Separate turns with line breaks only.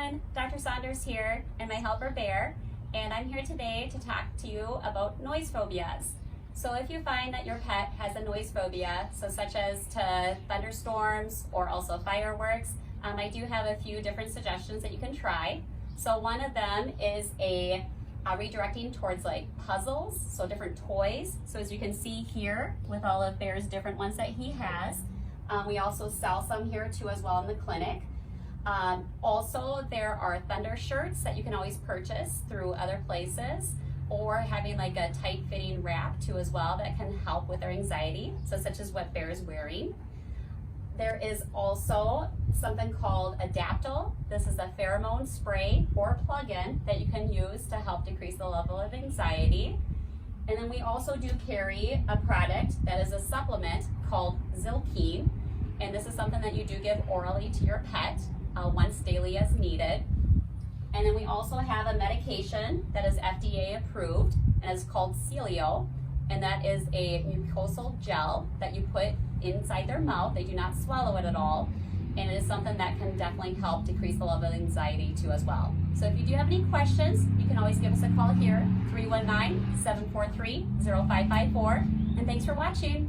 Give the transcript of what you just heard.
everyone, Dr. Saunders here and my helper Bear, and I'm here today to talk to you about noise phobias. So if you find that your pet has a noise phobia, so such as to thunderstorms or also fireworks, I do have a few different suggestions that you can try. So one of them is a redirecting towards like puzzles, so different toys. So as you can see here with all of Bear's different ones that he has, we also sell some here too as well in the clinic. Also, there are thunder shirts that you can always purchase through other places, or having like a tight fitting wrap too as well that can help with their anxiety, so such as what Bear is wearing. There is also something called Adaptil. This is a pheromone spray or plug-in that you can use to help decrease the level of anxiety. And then we also do carry a product that is a supplement called Zilpine, and this is something that you do give orally to your pet once daily as needed. And then we also have a medication that is FDA approved, and it's called Celio, and that is a mucosal gel that you put inside their mouth. They do not swallow it at all, and it is something that can definitely help decrease the level of anxiety too as well. So if you do have any questions, you can always give us a call here, 319-743-0554, and thanks for watching.